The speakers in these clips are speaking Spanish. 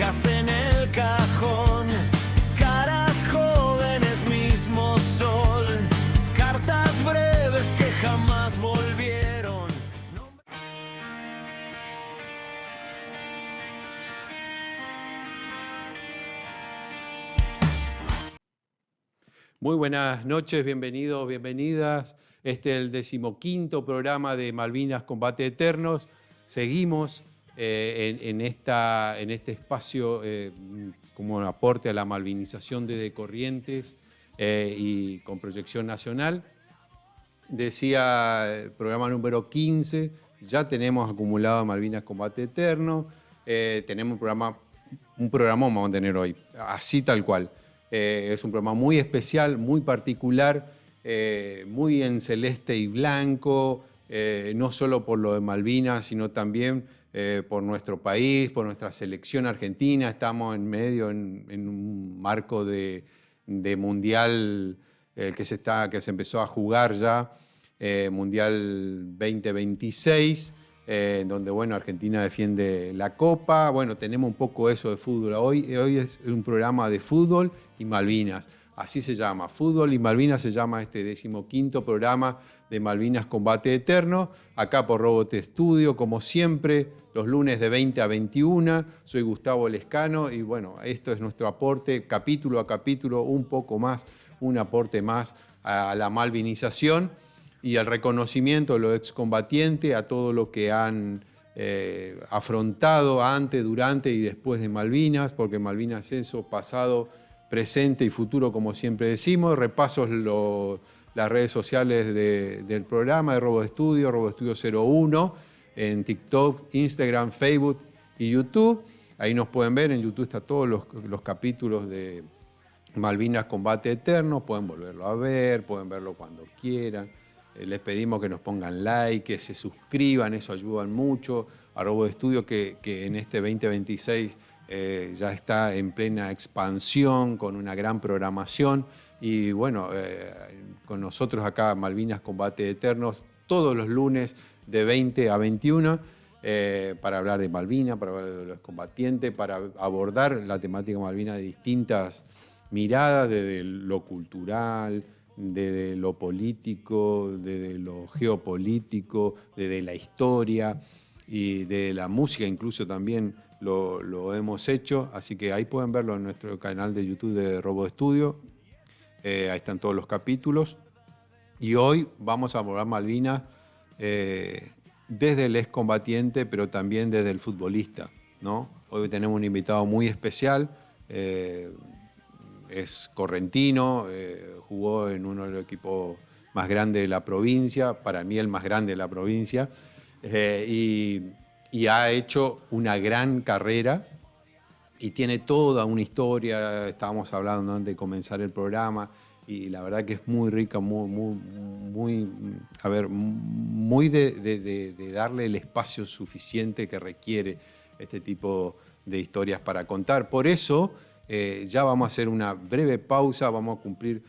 viejas en el cajón, caras jóvenes, mismo sol, cartas breves que jamás volvieron. Muy buenas noches, bienvenidos, bienvenidas. Este es el 15º programa de Malvinas Combate Eternos. Seguimos en este espacio como un aporte a la malvinización de Corrientes y con proyección nacional. Decía el programa número 15, ya tenemos acumulado Malvinas Combate Eterno. Tenemos un programa vamos a tener hoy, así tal cual. Es un programa muy especial, muy particular, muy en celeste y blanco, no solo por lo de Malvinas, sino también por nuestro país, por nuestra selección argentina. Estamos en medio, en un marco de mundial que se empezó a jugar ya, Mundial 2026. Donde bueno, Argentina defiende la Copa. Bueno, tenemos un poco eso de fútbol. Hoy es un programa de fútbol y Malvinas. Así se llama, Fútbol y Malvinas se llama este 15º programa de Malvinas Combate Eterno. Acá por Robot Studio, como siempre, los lunes de 20 a 21. Soy Gustavo Lescano y bueno, esto es nuestro aporte capítulo a capítulo, un poco más, un aporte más a la malvinización y al reconocimiento de los excombatientes, a todo lo que han afrontado antes, durante y después de Malvinas, porque Malvinas es eso, pasado, presente y futuro, como siempre decimos. Repaso las redes sociales del programa de RoboStudio, RoboStudio 01, en TikTok, Instagram, Facebook y YouTube. Ahí nos pueden ver, en YouTube están todos los capítulos de Malvinas Combate Eterno, pueden volverlo a ver, pueden verlo cuando quieran. Les pedimos que nos pongan like, que se suscriban, eso ayuda mucho. A RoboStudio que en este 2026 ya está en plena expansión, con una gran programación. Y bueno, con nosotros acá Malvinas Combate Eternos, todos los lunes de 20 a 21, para hablar de Malvinas, para hablar de los combatientes, para abordar la temática Malvinas de distintas miradas, desde lo cultural, desde lo político, desde lo geopolítico, desde la historia y de la música incluso también lo hemos hecho. Así que ahí pueden verlo en nuestro canal de YouTube de RoboStudio. Ahí están todos los capítulos. Y hoy vamos a abordar Malvinas desde el excombatiente, pero también desde el futbolista, ¿no? Hoy tenemos un invitado muy especial. Es correntino, jugó en uno de los equipos más grandes de la provincia, para mí el más grande de la provincia, y ha hecho una gran carrera y tiene toda una historia. Estábamos hablando antes de comenzar el programa y la verdad que es muy rica, muy de darle el espacio suficiente que requiere este tipo de historias para contar. Por eso ya vamos a hacer una breve pausa, vamos a cumplir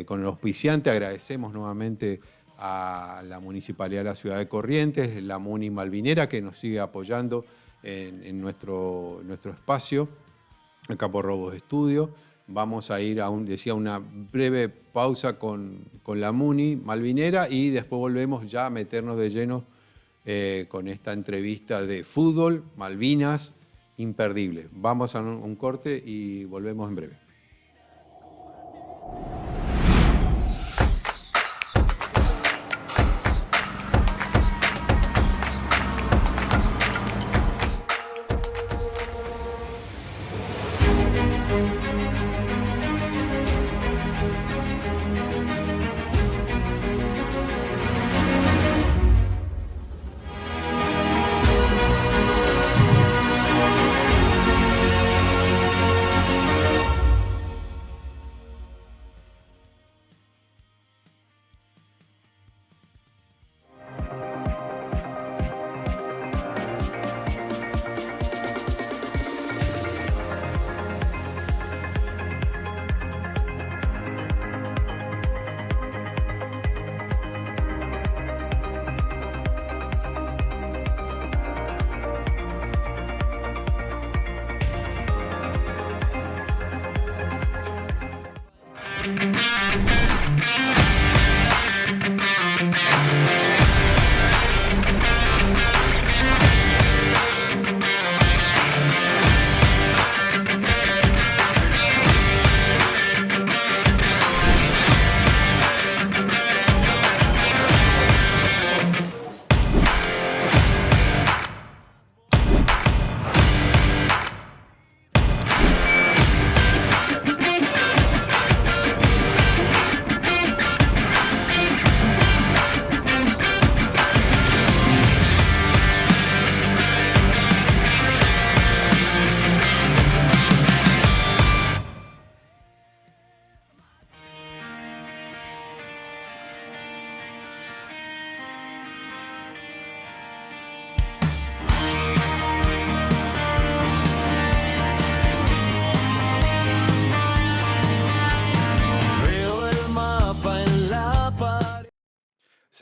con el auspiciante. Agradecemos nuevamente a la Municipalidad de la Ciudad de Corrientes, la Muni Malvinera, que nos sigue apoyando en nuestro espacio, acá por RoboStudio. Vamos a ir una breve pausa con la Muni Malvinera y después volvemos ya a meternos de lleno con esta entrevista de fútbol, Malvinas, imperdible. Vamos a un corte y volvemos en breve.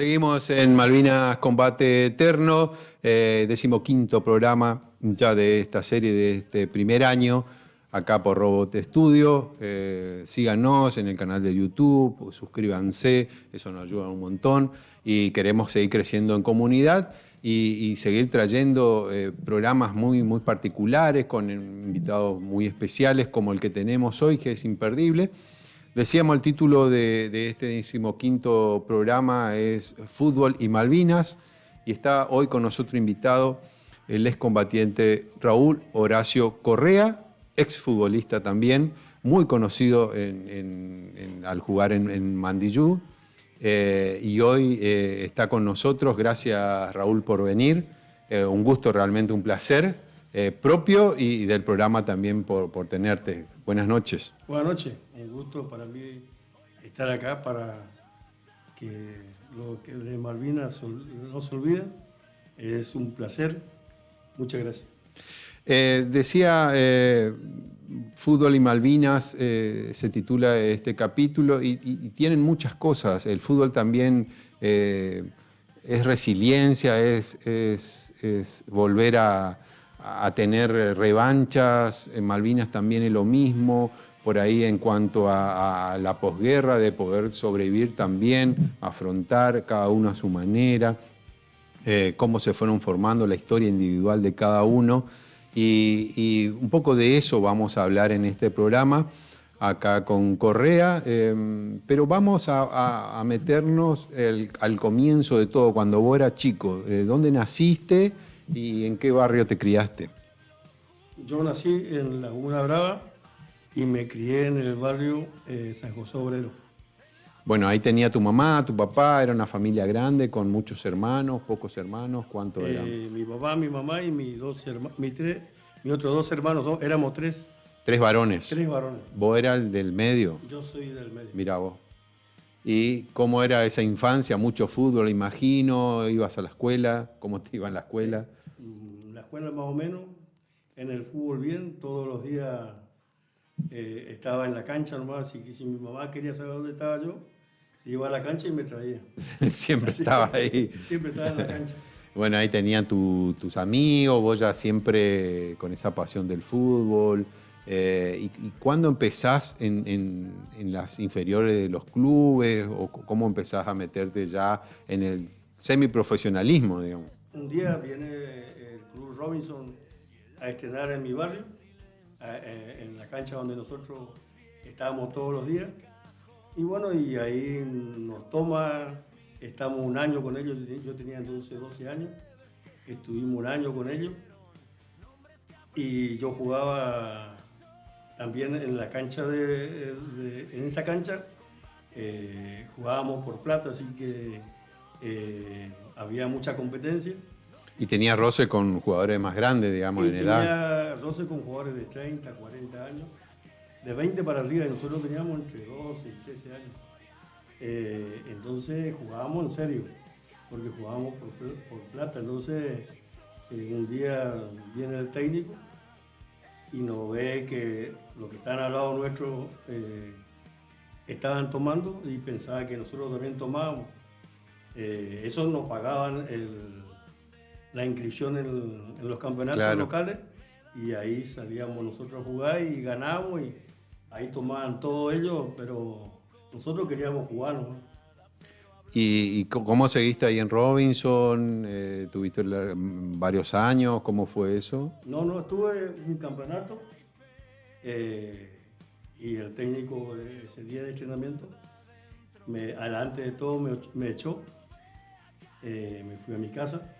Seguimos en Malvinas Combate Eterno, 15º programa ya de esta serie de este primer año, acá por Robot Studio. Síganos en el canal de YouTube, suscríbanse, eso nos ayuda un montón. Y queremos seguir creciendo en comunidad y seguir trayendo programas muy particulares con invitados muy especiales como el que tenemos hoy, que es imperdible. Decíamos, el título de este 15º programa es Fútbol y Malvinas, y está hoy con nosotros invitado el excombatiente Raúl Horacio Correa, exfutbolista también, muy conocido al jugar en Mandillú, y hoy está con nosotros. Gracias, Raúl, por venir. Un gusto, realmente un placer propio y del programa también por tenerte. Buenas noches. Buenas noches, un gusto para mí estar acá para que lo que de Malvinas no se olvide. Es un placer, muchas gracias. Decía, Fútbol y Malvinas se titula este capítulo y tienen muchas cosas. El fútbol también es resiliencia, es volver a tener revanchas. En Malvinas también es lo mismo, por ahí en cuanto a la posguerra, de poder sobrevivir también, afrontar cada uno a su manera, cómo se fueron formando la historia individual de cada uno. Y un poco de eso vamos a hablar en este programa, acá con Correa, pero vamos a meternos al comienzo de todo, cuando vos eras chico. ¿Dónde naciste y en qué barrio te criaste? Yo nací en Laguna Brava y me crié en el barrio San José Obrero. Bueno, ahí tenía tu mamá, tu papá, era una familia grande con muchos hermanos, pocos hermanos, ¿cuántos eran? Mi papá, mi mamá y mis otros dos hermanos, éramos tres. Tres varones. Tres varones. ¿Vos eras el del medio? Yo soy del medio. Mirá vos. ¿Y cómo era esa infancia? Mucho fútbol, imagino. ¿Ibas a la escuela? ¿Cómo te iba en la escuela? La escuela más o menos, en el fútbol bien, todos los días estaba en la cancha nomás, así que si mi mamá quería saber dónde estaba yo, se iba a la cancha y me traía. Siempre estaba ahí. Siempre estaba en la cancha. Bueno, ahí tenían tus amigos, vos ya siempre con esa pasión del fútbol. ¿Y cuándo empezás en las inferiores de los clubes o cómo empezás a meterte ya en el semiprofesionalismo, digamos? Un día viene el Club Robinson a estrenar en mi barrio, en la cancha donde nosotros estábamos todos los días. Y bueno, y ahí nos toma, estamos un año con ellos. Yo tenía entonces 12 años, estuvimos un año con ellos y yo jugaba también en la cancha en esa cancha jugábamos por plata, así que había mucha competencia. ¿Y tenía roce con jugadores más grandes, digamos, en edad? Tenía roce con jugadores de 30, 40 años, de 20 para arriba, y nosotros teníamos entre 12 y 13 años. Entonces jugábamos en serio, porque jugábamos por plata. Entonces un día viene el técnico y nos ve que los que están al lado nuestro estaban tomando y pensaba que nosotros también tomábamos. Eso nos pagaban la inscripción en los campeonatos locales, y ahí salíamos nosotros a jugar y ganábamos, y ahí tomaban todos ellos, pero nosotros queríamos jugar, ¿no? ¿Y cómo seguiste ahí en Robinson? ¿Tuviste varios años? ¿Cómo fue eso? No, estuve en un campeonato y el técnico ese día de entrenamiento, adelante de todo me echó, me fui a mi casa.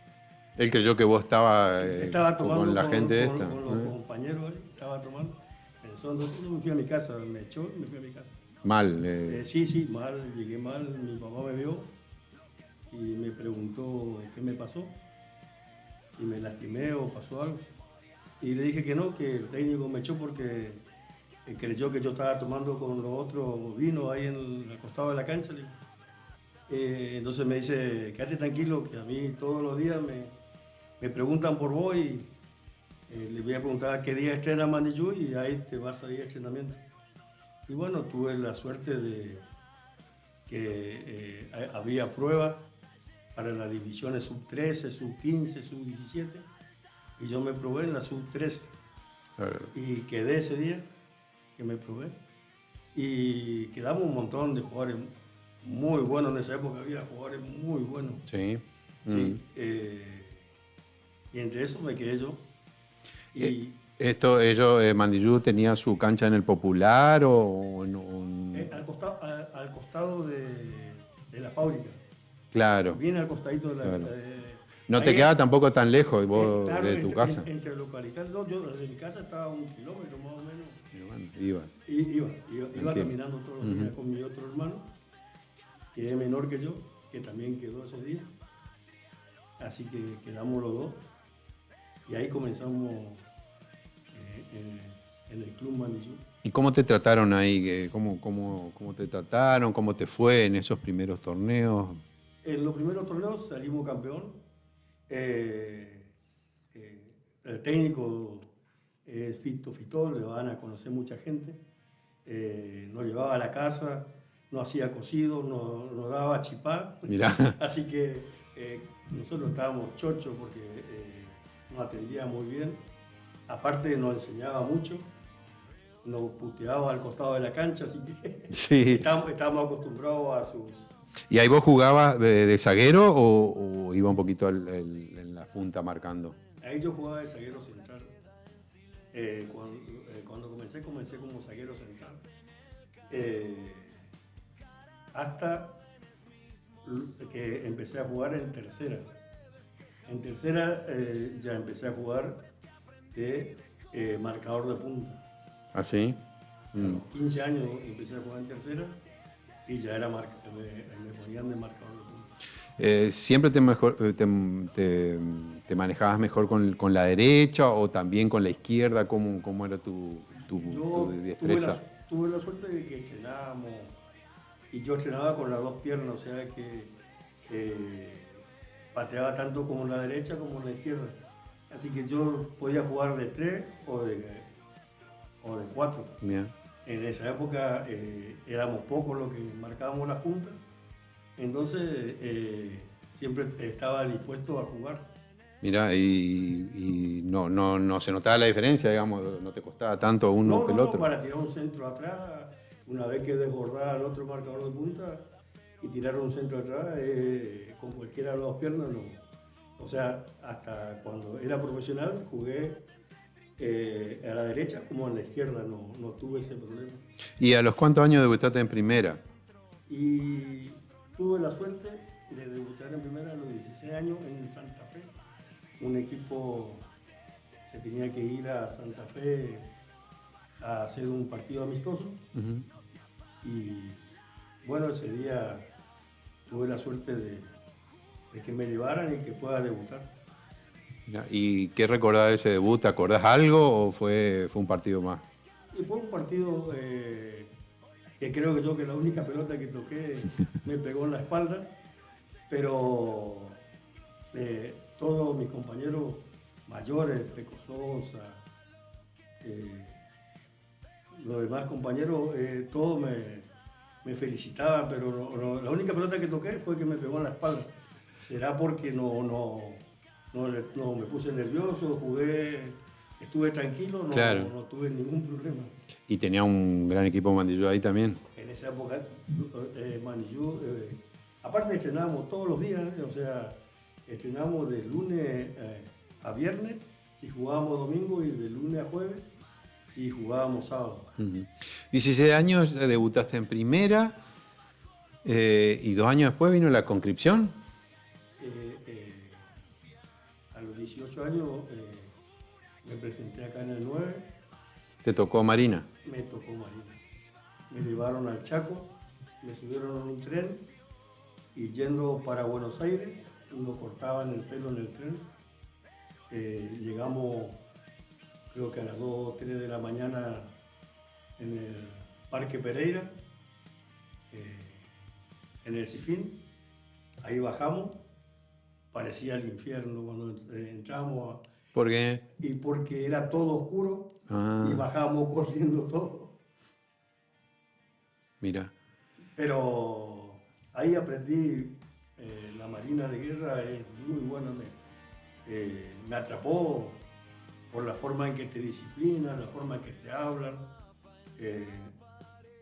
Él creyó que vos estabas tomando con la gente esta. Con los compañeros ahí, estaba tomando. Entonces yo me fui a mi casa, me echó y me fui a mi casa. Mal. Sí, mal, llegué mal. Mi papá me vio y me preguntó qué me pasó, si me lastimé o pasó algo. Y le dije que no, que el técnico me echó porque creyó que yo estaba tomando con los otros vinos ahí al costado de la cancha. Entonces me dice, quédate tranquilo, que a mí todos los días me preguntan por vos y le voy a preguntar qué día estrena Mandillú y ahí te vas a ir a entrenamiento. Y bueno, tuve la suerte de que había pruebas para las divisiones sub-13, sub-15, sub-17, y yo me probé en la sub-13. Y quedé ese día que me probé. Y quedamos un montón de jugadores muy buenos. En esa época había jugadores muy buenos. Sí. Sí, y entre eso me quedé yo. Y Mandillú tenía su cancha en el Popular o al costado de la fábrica. Claro. Bien al costadito de la... Claro. No te queda tampoco tan lejos vos claro, de tu casa. Entre localidades, no, yo desde mi casa estaba a 1 kilómetro más o menos. Y bueno, ibas. Iba caminando todos los días con mi otro hermano, que es menor que yo, que también quedó ese día. Así que quedamos los dos. Y ahí comenzamos en el Club Mandillú. ¿Y cómo te trataron ahí? ¿Cómo te trataron? ¿Cómo te fue en esos primeros torneos? En los primeros torneos salimos campeón. El técnico es Fito Fitol, le van a conocer mucha gente. Nos llevaba a la casa, nos hacía cocido, nos daba chipá. Mirá. Así que nosotros estábamos chochos porque nos atendía muy bien. Aparte nos enseñaba mucho, nos puteaba al costado de la cancha, así que Sí. estábamos acostumbrados a sus... ¿Y ahí vos jugabas de zaguero o iba un poquito en la punta marcando? Ahí yo jugaba de zaguero central. Cuando comencé como zaguero central. Hasta que empecé a jugar en tercera. En tercera ya empecé a jugar de marcador de punta. ¿Ah, sí? A los 15 años empecé a jugar en tercera y ya era me ponían de marcador de punta. ¿Siempre te manejabas mejor con la derecha o también con la izquierda? ¿Cómo era tu destreza? Tuve la suerte de que entrenábamos y yo entrenaba con las dos piernas, o sea que pateaba tanto como en la derecha como en la izquierda. Así que yo podía jugar de 3 o de 4. Bien. En esa época éramos pocos los que marcábamos las puntas, entonces siempre estaba dispuesto a jugar. Mira, y no se notaba la diferencia, digamos, no te costaba tanto uno que el otro. Para tirar un centro atrás, una vez que desbordaba al otro marcador de punta y tirar un centro atrás, con cualquiera de las dos piernas, no. O sea, hasta cuando era profesional jugué a la derecha como a la izquierda, no tuve ese problema. ¿Y a los cuántos años debutaste en primera? Y tuve la suerte de debutar en primera a los 16 años en Santa Fe. Un equipo se tenía que ir a Santa Fe a hacer un partido amistoso. Y bueno, ese día tuve la suerte de que me llevaran y que pueda debutar. ¿Y qué recordás de ese debut? ¿Te acordás algo o fue un partido más? Y fue un partido que creo que la única pelota que toqué me pegó en la espalda, pero todos mis compañeros mayores, Peco Sosa, los demás compañeros, todos me felicitaban, pero la única pelota que toqué fue que me pegó en la espalda. ¿Será porque no me puse nervioso, estuve tranquilo, Claro. no tuve ningún problema? ¿Y tenía un gran equipo Mandillú ahí también? En esa época, Mandillú, aparte estrenábamos todos los días, o sea, estrenábamos de lunes a viernes, si jugábamos domingo, y de lunes a jueves, si jugábamos sábado. 16 años debutaste en primera y 2 años después vino la conscripción. A los 18 años me presenté acá en el 9. ¿Te tocó Marina? Me tocó Marina. Me llevaron al Chaco, me subieron en un tren y yendo para Buenos Aires, nos cortaban el pelo en el tren. Llegamos, creo que a las 2 o 3 de la mañana en el Parque Pereira, en el Sifín. Ahí bajamos, parecía el infierno cuando entramos. ¿Por qué? Y porque era todo oscuro y bajábamos corriendo todo. Mira. Pero ahí aprendí la Marina de Guerra es muy buena. Me atrapó por la forma en que te disciplinan, la forma en que te hablan.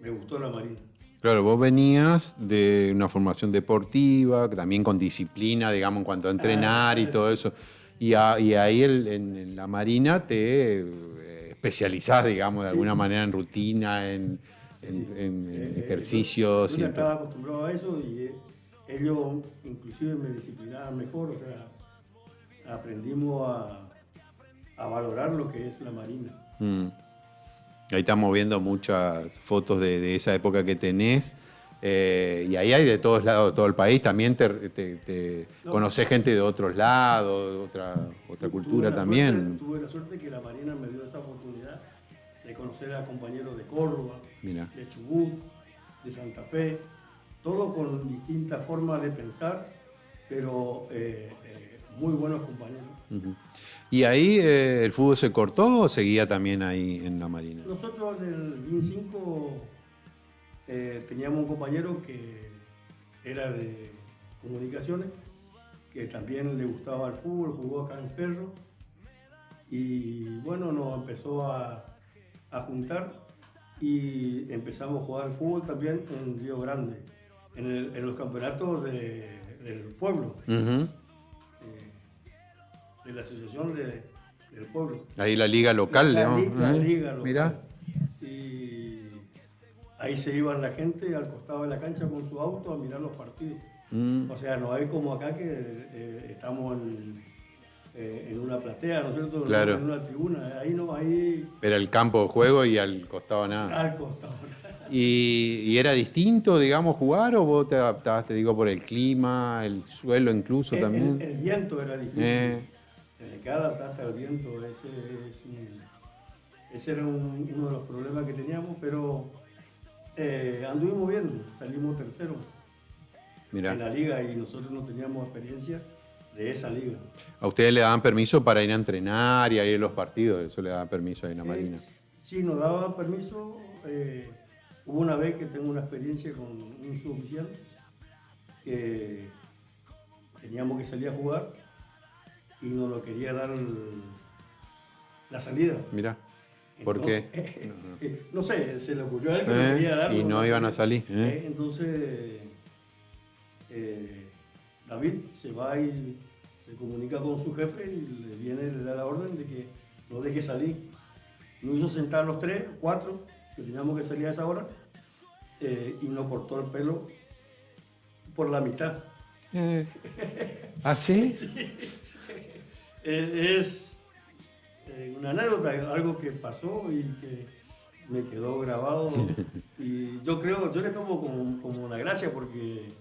Me gustó la Marina. Claro, vos venías de una formación deportiva, también con disciplina, digamos, en cuanto a entrenar y todo eso. Y ahí en la Marina te especializás, digamos, de alguna manera en rutina, en ejercicios. Yo ya estaba acostumbrado a eso y ellos inclusive me disciplinaban mejor, o sea, aprendimos a valorar lo que es la Marina. Ahí estamos viendo muchas fotos de esa época que tenés. Y ahí hay de todos lados, de todo el país. También conocés gente de otros lados, de otra cultura también. Tuve la suerte que la Marina me dio esa oportunidad de conocer a compañeros de Córdoba, Mirá. de Chubut, de Santa Fe, todo con distintas formas de pensar, pero muy buenos compañeros. Uh-huh. ¿Y ahí el fútbol se cortó o seguía también ahí en la Marina? Nosotros en el BIN 5 teníamos un compañero que era de comunicaciones, que también le gustaba el fútbol, jugó acá en Ferro, y bueno, nos empezó a juntar y empezamos a jugar fútbol también en Río Grande, en los campeonatos del pueblo. Uh-huh. De la asociación del pueblo. Ahí la liga local, digamos. La liga local. Mirá. Y ahí se iban la gente al costado de la cancha con su auto a mirar los partidos. O sea, no hay como acá que estamos en una platea, ¿no es cierto? Claro. En una tribuna. Ahí no, ahí... Era el campo de juego y al costado nada. Al costado. ¿Y era distinto, digamos, jugar o vos te adaptabas, te digo, por el clima, el suelo incluso también? El viento era difícil. Tenés que adaptarte al viento. Ese era uno de los problemas que teníamos, pero anduvimos bien, salimos tercero. Mirá. En la liga y nosotros no teníamos experiencia de esa liga. ¿A ustedes le daban permiso para ir a entrenar y a ir a los partidos? Eso le daban permiso ahí en la Marina. Sí, nos daban permiso. Hubo una vez que tengo una experiencia con un suboficial que teníamos que salir a jugar y nos lo quería dar la salida. Mirá, ¿por qué? No sé, se le ocurrió a él que no quería dar. Y no iban a salir. Entonces, David se va y se comunica con su jefe y le da la orden de que no deje salir. Nos hizo sentar los 3, 4, que teníamos que salir a esa hora, y nos cortó el pelo por la mitad. ¿Ah, sí? Sí. Es una anécdota, algo que pasó y que me quedó grabado. Y yo le tomo como una gracia porque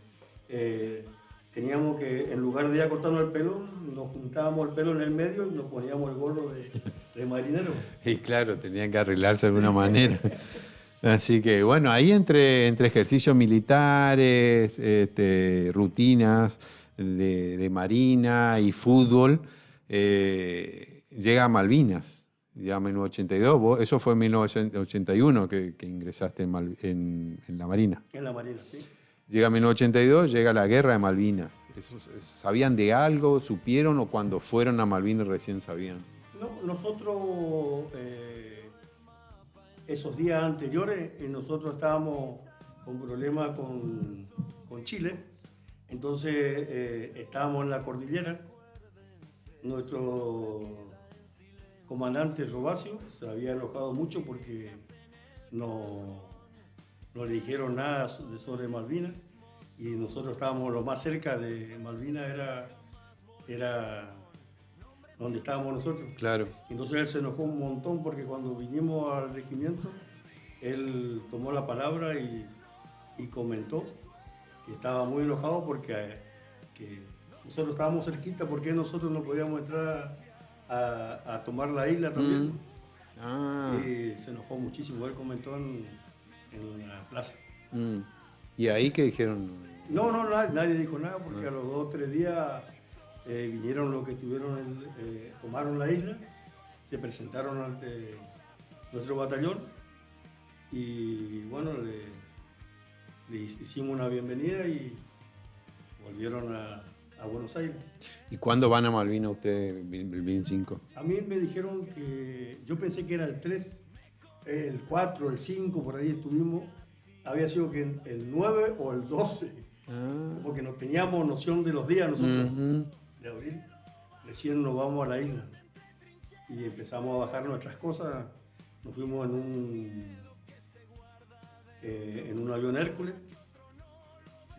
teníamos que, en lugar de ir a cortarnos el pelo, nos juntábamos el pelo en el medio y nos poníamos el gorro de marinero. Y claro, tenían que arreglarse de alguna manera. Así que bueno, ahí entre ejercicios militares, rutinas de marina y fútbol, llega a Malvinas, ya en 1982. Eso fue en 1981 que ingresaste en la Marina. En la Marina, sí. Llega 1982, llega la guerra de Malvinas. ¿Sabían de algo? ¿Supieron o cuando fueron a Malvinas recién sabían? No, nosotros, esos días anteriores, nosotros estábamos con problemas con Chile. Entonces estábamos en la cordillera. Nuestro comandante Robacio se había enojado mucho porque no le dijeron nada sobre Malvinas y nosotros estábamos lo más cerca de Malvinas, era donde estábamos nosotros. Claro. Entonces él se enojó un montón porque cuando vinimos al regimiento, él tomó la palabra y comentó que estaba muy enojado porque que nosotros estábamos cerquita, porque nosotros no podíamos entrar a tomar la isla también. Y se enojó muchísimo, él comentó en la plaza. ¿Y ahí qué dijeron? No, nadie dijo nada porque a los 2 o 3 días vinieron los que tomaron la isla, se presentaron ante nuestro batallón y bueno, le hicimos una bienvenida y volvieron a a Buenos Aires. ¿Y cuándo van a Malvinas ustedes, el 25? A mí me dijeron que, yo pensé que era el 3, el 4, el 5, por ahí estuvimos. Había sido que el 9 o el 12, porque no teníamos noción de los días nosotros, de abril. Recién nos vamos a la isla y empezamos a bajar nuestras cosas. Nos fuimos en un avión Hércules,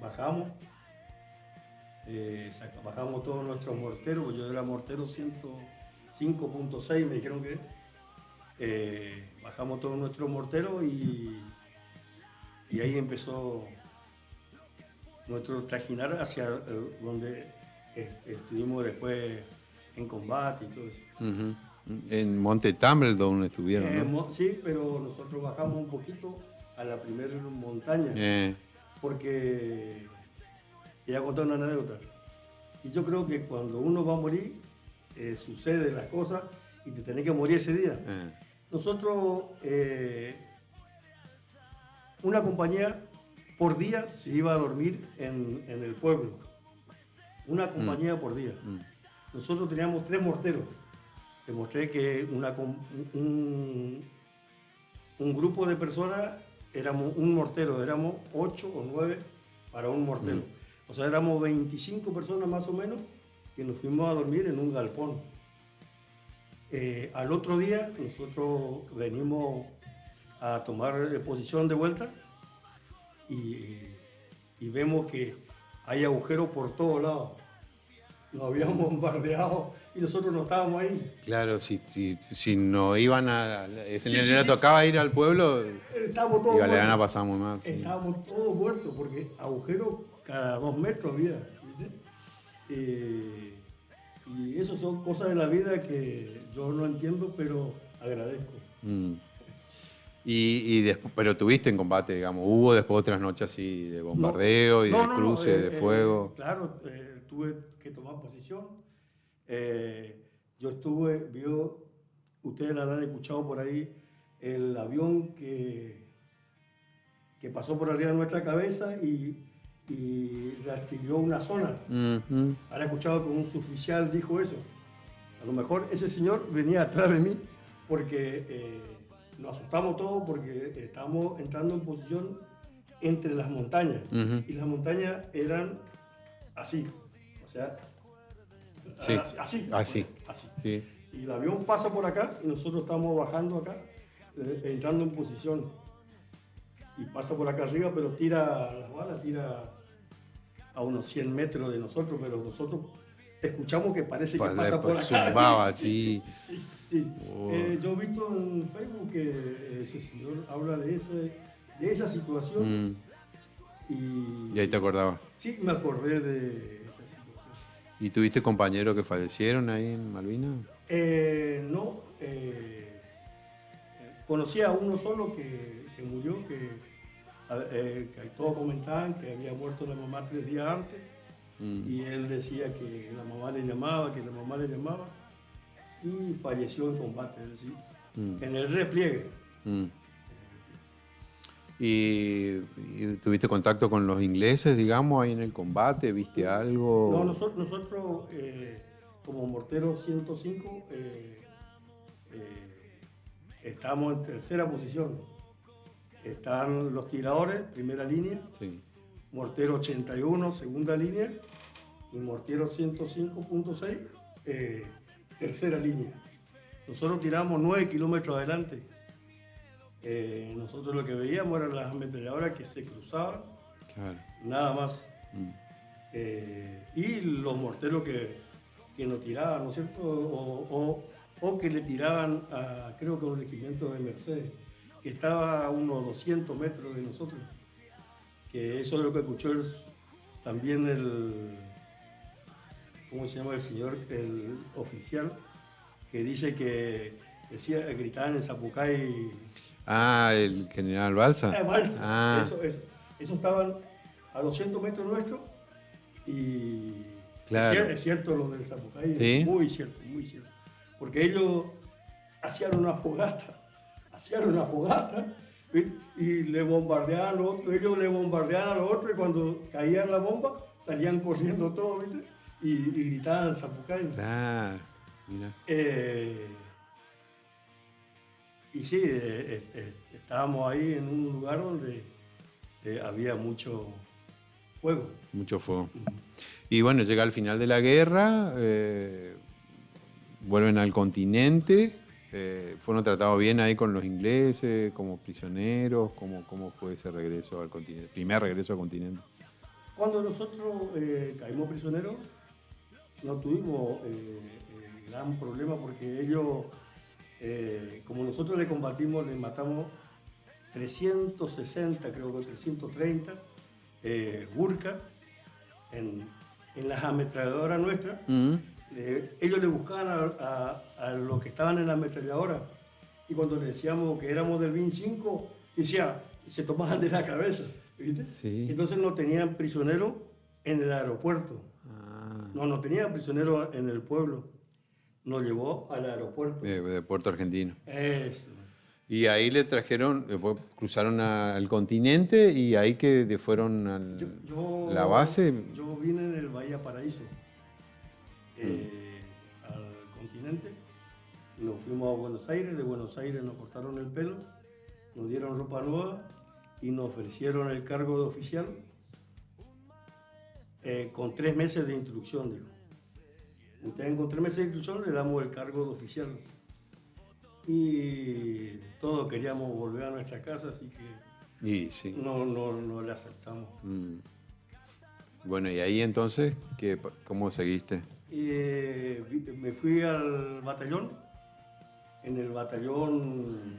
bajamos, bajamos todos nuestros morteros, pues yo era mortero 105.6, me dijeron que bajamos todos nuestros morteros y ahí empezó nuestro trajinar hacia donde estuvimos después en combate y todo eso. En Monte Tumbledon estuvieron, ¿no? Sí, pero nosotros bajamos un poquito a la primera montaña, porque te voy a contar una anécdota. Y yo creo que cuando uno va a morir, suceden las cosas y te tenés que morir ese día. Nosotros, una compañía por día se iba a dormir en el pueblo. Una compañía por día. Nosotros teníamos 3 morteros. Demostré que un grupo de personas éramos un mortero, éramos 8 o 9 para un mortero. O sea, éramos 25 personas más o menos que nos fuimos a dormir en un galpón. Al otro día nosotros venimos a tomar posición de vuelta y vemos que hay agujeros por todos lados. Nos habían bombardeado y nosotros no estábamos ahí. Claro, si no iban a... le tocaba ir al pueblo, estábamos todos le van a muertos. pasar muy mal. Sí. Estábamos todos muertos porque agujeros cada 2 metros había. ¿Viste? Y eso son cosas de la vida que yo no entiendo, pero agradezco. Y después, pero tuviste en combate, digamos, hubo después otras noches así de bombardeo y de cruce, de fuego. Claro, tuve que tomar posición. Yo ustedes la han escuchado por ahí, el avión que pasó por arriba de nuestra cabeza y rastreó una zona. Han escuchado que un suboficial dijo eso. A lo mejor ese señor venía atrás de mí porque nos asustamos todos porque estábamos entrando en posición entre las montañas. Y las montañas eran así. O sea, sí. así. Sí. Y el avión pasa por acá y nosotros estamos bajando acá, entrando en posición. Y pasa por acá arriba, pero tira las balas, tira a unos 100 metros de nosotros, pero nosotros escuchamos que parece que pasa por acá. Zumbaba, sí. Sí. Yo he visto en Facebook que ese señor habla de esa situación. Y ahí te acordabas. Sí, me acordé de esa situación. ¿Y tuviste compañeros que fallecieron ahí en Malvinas? No. Conocí a uno solo que murió, que todos comentaban que había muerto la mamá 3 días antes. Y él decía que la mamá le llamaba, y falleció en combate, es decir, en el repliegue. ¿Y tuviste contacto con los ingleses, digamos, ahí en el combate? ¿Viste algo? No, nosotros como mortero 105 estamos en tercera posición. Están los tiradores, primera línea, Sí. mortero 81, segunda línea, y mortero 105.6, tercera línea. Nosotros tiramos 9 kilómetros adelante. Nosotros lo que veíamos eran las ametralladoras que se cruzaban, Claro. nada más. Y los morteros que nos tiraban, ¿no es cierto? O que le tiraban a, creo que a un regimiento de Mercedes, que estaba a unos 200 metros de nosotros. Que eso es lo que escuchó también ¿cómo se llama el señor? El oficial, que dice que gritaban en Zapucay. Ah, el general Balsa. Balsa. Ah. Eso estaban a 200 metros nuestros y Claro. es cierto lo del Zapucay, ¿Sí? muy cierto, porque ellos hacían una fogata, ¿viste? Y le bombardeaban a los otros, ellos le bombardeaban a los otros y cuando caían la bomba salían corriendo todos, ¿viste? y gritaban zapucay. Claro, mira. Y sí, estábamos ahí en un lugar donde había mucho fuego. Mucho fuego. Y bueno, llega al final de la guerra, vuelven al continente. ¿Fueron tratados bien ahí con los ingleses, como prisioneros? ¿Cómo fue ese regreso al continente? Primer regreso al continente. Cuando nosotros caímos prisioneros, no tuvimos gran problema porque ellos, como nosotros le combatimos, le matamos 360, creo que 330 Gurkha en las ametralladoras nuestras. Ellos le buscaban a los que estaban en la ametralladora y cuando le decíamos que éramos del BIN 5, se tomaban de la cabeza, ¿viste? Sí. Entonces nos tenían prisioneros en el aeropuerto. No tenían prisioneros en el pueblo. Nos llevó al aeropuerto. De Puerto Argentino. Eso. Y ahí le trajeron, después cruzaron al continente y ahí que fueron a la base. Yo vine en el Bahía Paraíso, al continente. Nos fuimos a Buenos Aires, de Buenos Aires nos cortaron el pelo, nos dieron ropa nueva y nos ofrecieron el cargo de oficial con 3 meses de instrucción, digo. Ustedes con 3 meses de instrucción le damos el cargo de oficial. Y todos queríamos volver a nuestra casa, así que Y sí. no le aceptamos. Bueno, y ahí entonces, ¿cómo seguiste? Me fui al batallón. En el batallón,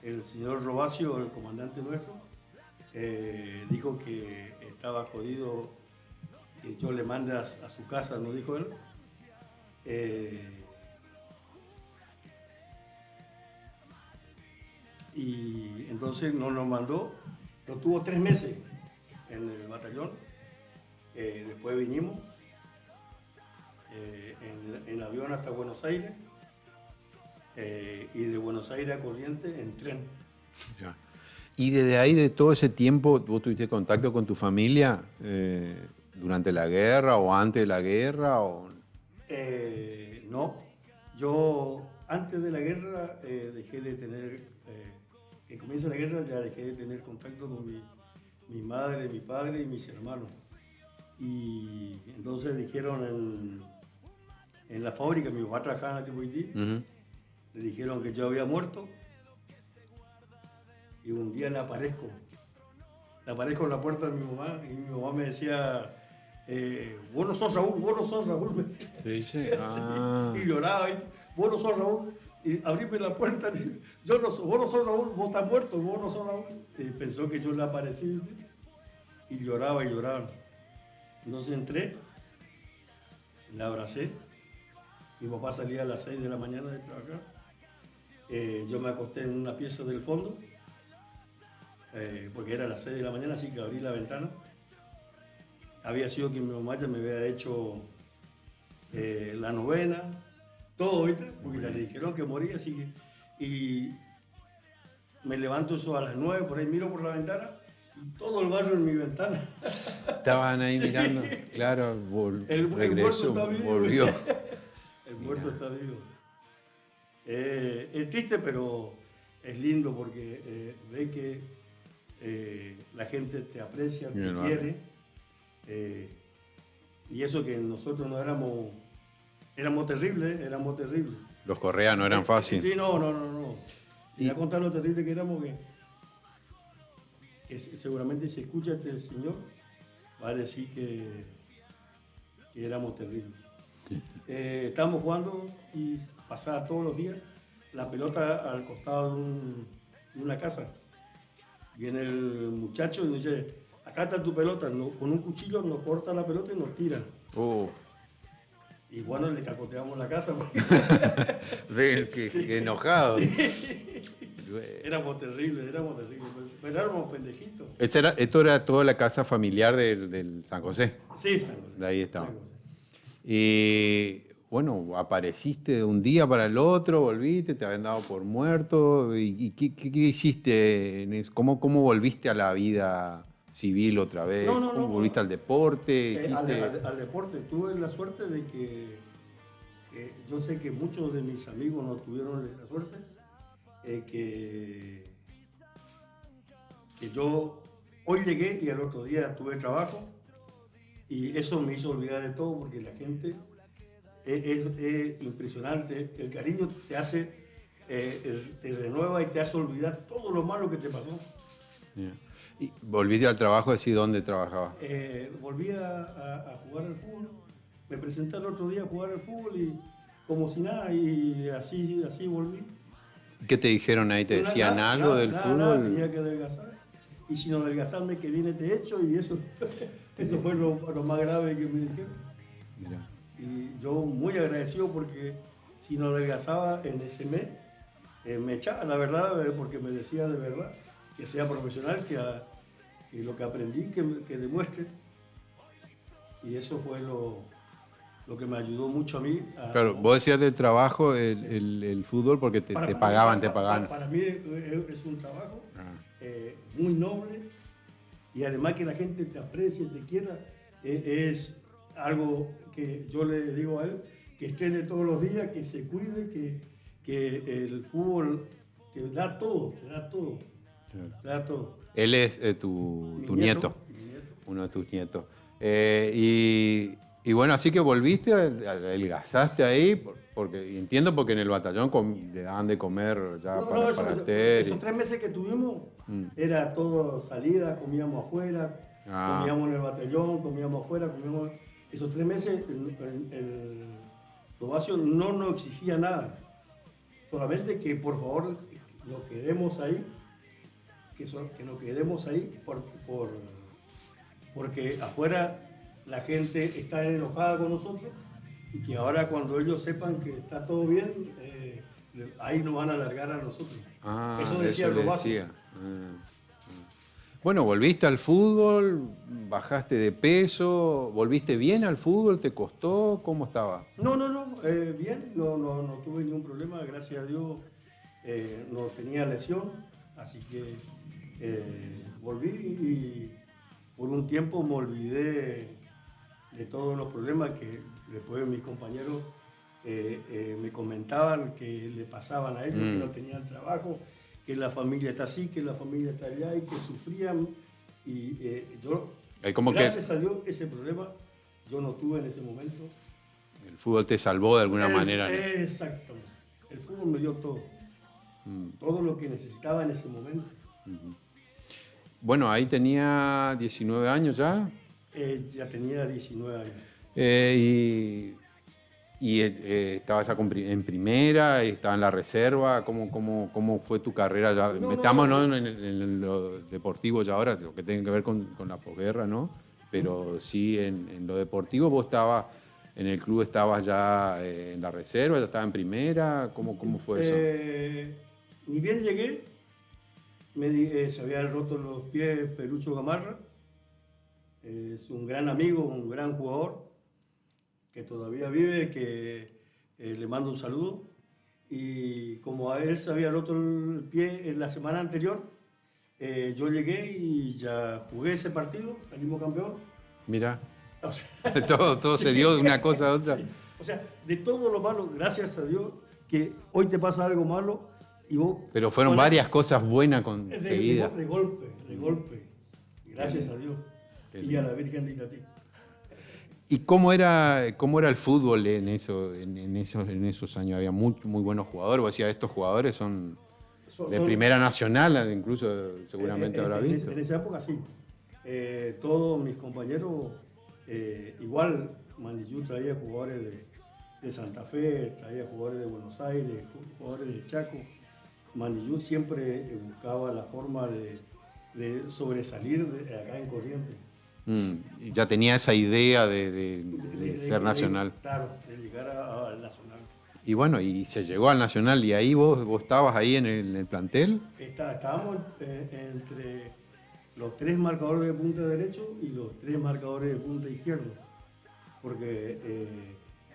el señor Robacio, el comandante nuestro, dijo que estaba jodido que yo le mande a su casa, nos dijo él. Y entonces no nos mandó, lo tuvo 3 meses en el batallón, después vinimos en avión hasta Buenos Aires y de Buenos Aires a Corrientes en tren. Ya. Y desde ahí, de todo ese tiempo, ¿vos tuviste contacto con tu familia durante la guerra o antes de la guerra? No, yo antes de la guerra dejé de tener, que comienza la guerra ya dejé de tener contacto con mi madre, mi padre y mis hermanos. Y entonces dijeron en la fábrica, mi papá trabajaba en Atipuití, le dijeron que yo había muerto y un día le aparezco en la puerta de mi mamá y mi mamá me decía, vos no sos Raúl, vos no sos Raúl. Me decía. ¿Te dice? Y lloraba, vos no sos Raúl. Y abríme la puerta, vos no sos Raúl, vos estás muerto, vos no sos Raúl. Y pensó que yo le aparecí y lloraba y lloraba. Entonces entré, la abracé. Mi papá salía a las 6 de la mañana de trabajar. Yo me acosté en una pieza del fondo, porque era las 6 de la mañana, así que abrí la ventana. Había sido que mi mamá ya me había hecho la novena, todo, ¿viste? Porque ya le dijeron que moría, así que... Y me levanto eso a las 9, por ahí miro por la ventana y todo el barrio en mi ventana. Estaban ahí mirando, claro, regresó, el muerto está vivo. volvió. El muerto está vivo. Es triste, pero es lindo porque ve que la gente te aprecia, te quiere. Y eso que nosotros no éramos terribles. Los Correa no eran fáciles. Sí, no. Y a contar lo terrible que éramos, que seguramente si escucha este señor va a decir que éramos terribles. Estábamos jugando y pasaba todos los días la pelota al costado de una casa. Viene el muchacho y nos dice, acá está tu pelota, con un cuchillo nos corta la pelota y nos tiran. Y bueno, le cacoteamos la casa. Ve que enojado. Sí. Éramos terribles, pero éramos pendejitos. Esto era toda la casa familiar del San José. Sí, San José. De ahí estaba. Y bueno, apareciste de un día para el otro, volviste, te habían dado por muerto. ¿Y qué hiciste en eso? ¿Cómo volviste a la vida civil otra vez? No, no, ¿Cómo no. volviste al deporte? Al deporte. Tuve la suerte de que yo sé que muchos de mis amigos no tuvieron la suerte, que yo hoy llegué y al otro día tuve trabajo y eso me hizo olvidar de todo porque la gente es impresionante. El cariño te hace, te renueva y te hace olvidar todo lo malo que te pasó. Yeah. ¿Y volviste al trabajo? Decís, ¿dónde trabajabas? Volví a jugar al fútbol. Me presenté el otro día a jugar al fútbol y como si nada, y así volví. ¿Qué te dijeron ahí? ¿Te decían Nada, algo nada, del nada, fútbol? nada, tenía que adelgazar. Y sin adelgazarme que viene de hecho y eso, eso fue lo más grave que me dijeron. Mirá. Y yo muy agradecido porque si no adelgazaba en ese mes, me echaba, la verdad, porque me decía de verdad que sea profesional, que lo que aprendí, que demuestre. Y eso fue lo que me ayudó mucho a mí. Claro, vos decías del trabajo, el fútbol, porque te pagaban. Para mí es un trabajo Ah. muy noble y además que la gente te aprecie, te quiera, es algo que yo le digo a él, que estrene todos los días, que se cuide, que el fútbol te da todo, Claro. te da todo. Él es tu nieto, Mi nieto. uno de tus nietos. Y bueno, así que volviste, adelgazaste ahí, porque entiendo porque en el batallón le daban de comer ya para hacer. Esos 3 meses que tuvimos, era todo salida, comíamos afuera, comíamos en el batallón, comíamos afuera, esos 3 meses el Probacio no nos exigía nada, solamente que por favor nos quedemos ahí, que nos quedemos ahí porque afuera la gente está enojada con nosotros y que ahora cuando ellos sepan que está todo bien, ahí nos van a alargar a nosotros. Eso decía el Probacio. Bueno, volviste al fútbol, bajaste de peso, volviste bien al fútbol, ¿te costó? ¿Cómo estaba? No, bien, no tuve ningún problema, gracias a Dios no tenía lesión, así que volví y por un tiempo me olvidé de todos los problemas que después mis compañeros me comentaban que le pasaban a ellos, que no tenían trabajo, que la familia está así, que la familia está allá y que sufrían. Y yo, gracias a Dios, ese problema yo no tuve en ese momento. El fútbol te salvó de alguna manera, ¿no? Exactamente. El fútbol me dio todo. Todo lo que necesitaba en ese momento. Bueno, ahí tenía 19 años ya. Ya tenía 19 años. Y estabas ya en primera, estaba en la reserva. ¿Cómo fue tu carrera? Ya, metámonos en lo deportivo ya ahora, lo que tiene que ver con la posguerra, ¿no? Pero sí, en lo deportivo, vos estabas, en el club estabas ya en la reserva, ya estabas en primera. ¿Cómo fue eso? Ni bien llegué, se había roto los pies Pelucho Gamarra. Es un gran amigo, un gran jugador que todavía vive, que le mando un saludo. Y como a él se había roto el pie en la semana anterior, yo llegué y ya jugué ese partido, salimos campeón. Mira, O sea, todo se dio de una cosa a otra. sí. O sea, de todo lo malo, gracias a Dios, que hoy te pasa algo malo y vos... Pero fueron varias cosas buenas seguidas. De golpe. Gracias a Dios. Y a la Virgen de Itatí. ¿Y cómo era el fútbol en esos años? Había muy buenos jugadores. Vos decías, estos jugadores son de primera nacional, incluso seguramente habrá visto. En esa época sí. Todos mis compañeros, igual Mandillú traía jugadores de Santa Fe, traía jugadores de Buenos Aires, jugadores de Chaco. Mandillú siempre buscaba la forma de sobresalir acá en Corrientes. Y ya tenía esa idea de ser nacional. Claro, de llegar al nacional. Y bueno, y se llegó al nacional y ahí vos estabas ahí en el plantel. Estábamos entre los 3 marcadores de punta derecho y los 3 marcadores de punta izquierdo. Porque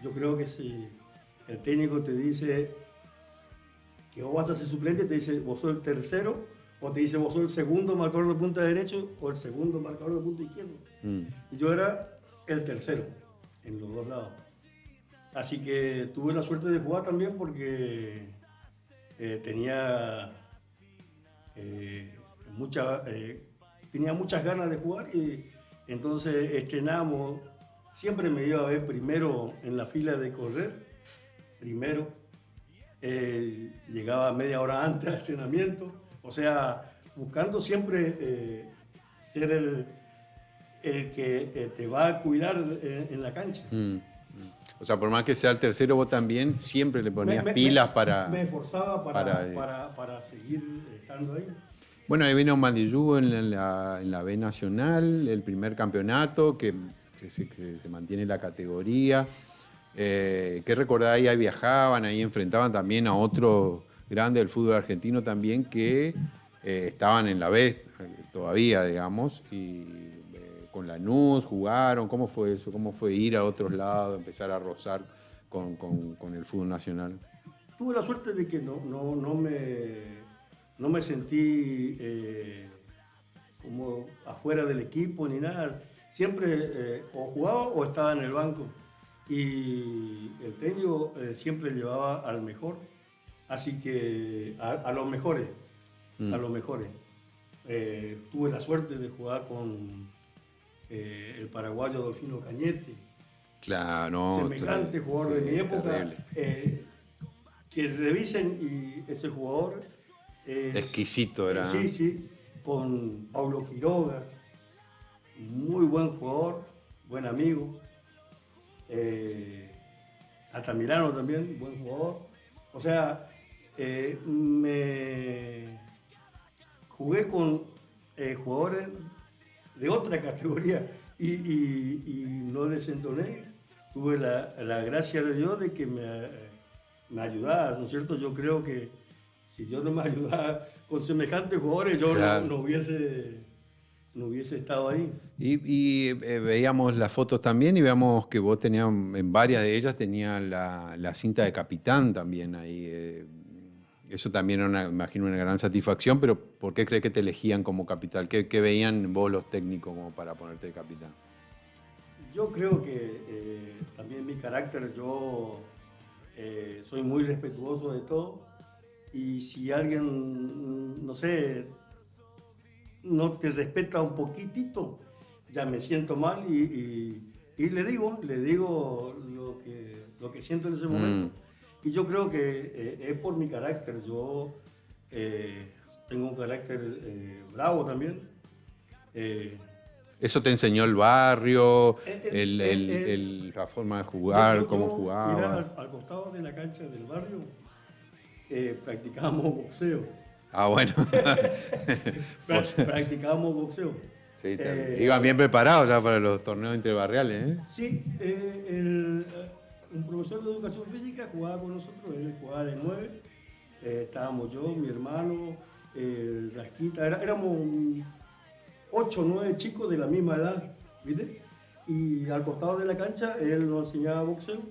yo creo que si el técnico te dice que vos vas a ser suplente, te dice vos sos el tercero O te dice, vos sos el segundo marcador de punta derecho o el segundo marcador de punta izquierdo. Y yo era el tercero en los dos lados. Así que tuve la suerte de jugar también porque tenía muchas ganas de jugar y entonces estrenamos. Siempre me iba a ver primero en la fila de correr, primero. Llegaba media hora antes al entrenamiento, o sea, buscando siempre ser el que te va a cuidar en la cancha. O sea, por más que sea el tercero, vos también siempre le ponías pilas para... Me esforzaba para seguir estando ahí. Bueno, ahí vino Mandillú en la B Nacional, el primer campeonato, que se mantiene la categoría. ¿Qué recordás ahí? Ahí viajaban, ahí enfrentaban también a otros grandes del fútbol argentino también que estaban en la B todavía, digamos, y con Lanús jugaron. ¿Cómo fue eso? ¿Cómo fue ir a otros lados, empezar a rozar con el fútbol nacional? Tuve la suerte de que no me sentí como afuera del equipo ni nada. Siempre o jugaba o estaba en el banco. Y el técnico siempre llevaba al mejor, así que a los mejores, a los mejores. Tuve la suerte de jugar con el paraguayo Dolfino Cañete, claro, no, semejante jugador de mi época. Que revisen y ese jugador es exquisito era. Sí, sí, con Paulo Quiroga, muy buen jugador, buen amigo. Altamirano también, buen jugador. O sea, me jugué con jugadores de otra categoría y no les entoné. Tuve la gracia de Dios de que me ayudaba, ¿no es cierto? Yo creo que si Dios no me ayudaba con semejantes jugadores, yo claro, no hubiese estado ahí. Y veíamos las fotos también y veíamos que vos tenías, en varias de ellas tenías la cinta de capitán también ahí. Eso también era, me imagino, una gran satisfacción, pero ¿por qué crees que te elegían como capitán? ¿Qué veían vos los técnicos como para ponerte de capitán? Yo creo que también mi carácter, yo soy muy respetuoso de todo y si alguien, no sé, no te respeta un poquitito, ya me siento mal y le digo lo que siento en ese momento. Y yo creo que es por mi carácter. Yo tengo un carácter bravo también. ¿Eso te enseñó el barrio, la forma de jugar, cómo jugaba? Mirá, al costado de la cancha del barrio practicábamos boxeo. Ah, bueno. Practicábamos boxeo. Sí, iban bien preparados ya para los torneos interbarriales, ¿eh? Sí, un profesor de educación física jugaba con nosotros, él jugaba de 9. Estábamos yo, mi hermano, Rasquita, éramos 8 o 9 chicos de la misma edad, ¿viste? Y al costado de la cancha él nos enseñaba boxeo.